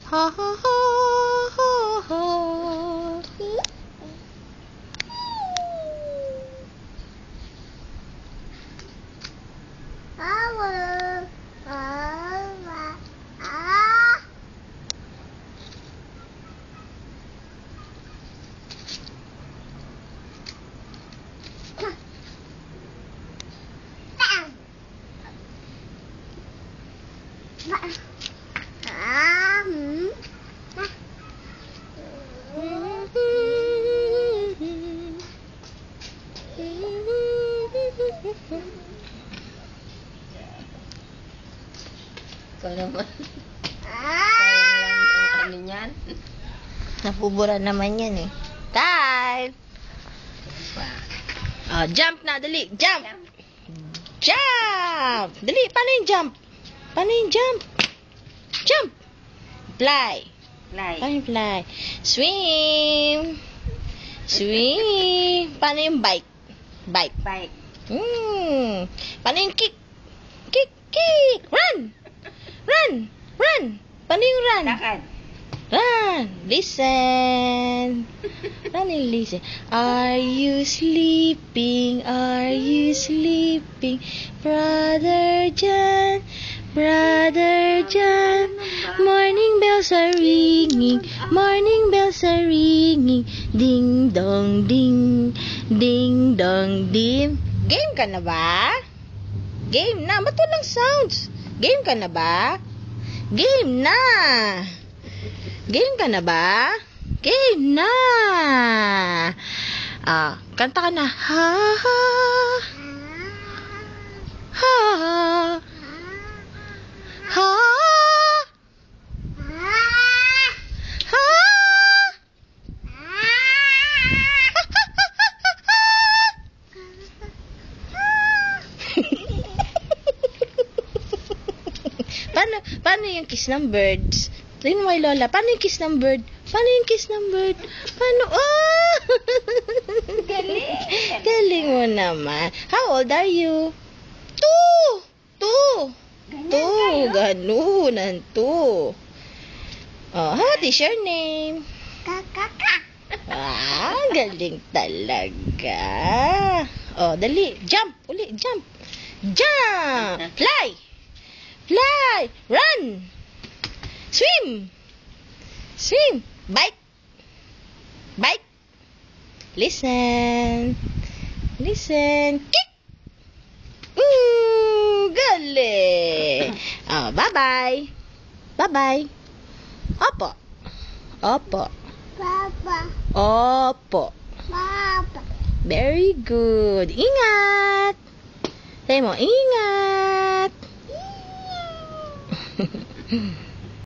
Ha ha ha ha ha. Ikaw naman. Sayang lang ang ano niyan. Napubura naman yan eh. Kyle! Jump na, dali. Jump! Jump! Dali, paano yung jump? Paano yung jump? Jump! Fly! Fly. Paano yung fly? Swim! Swim! Paano yung bike? Bike. Bike. Paano yung kick? Kick! Kick! Run! Run! Run! Paano yung run? Lakad. Run! Listen! Paano yung listen? Are you sleeping? Are you sleeping? Brother John, Brother John. Morning bells are ringing. Morning bells are ringing. Ding dong ding. Ding dong ding. Game ka na ba? Game na. Ba't walang sounds? Game ka na ba? Game na. Game ka na ba? Game na. Kanta ka na. Ha ha. Ha ha. Ha. Ha. Paano yung kiss ng birds? Tingnan mo kay Lola, paano yung kiss ng bird? Paano yung kiss ng bird? Paano? Oh! Galing. Galing mo naman. How old are you? 2. Ganunan 2. What is your name? Galing talaga. Dali. Jump. Uli, jump. Jump. Fly. Fly. Run. Swim. Swim. Bike. Bike. Listen. Listen. Kick. Galing. Bye-bye. Bye-bye. Opo. Opo. Papa. Opo. Papa. Very good. Ingat. Say mo, ingat.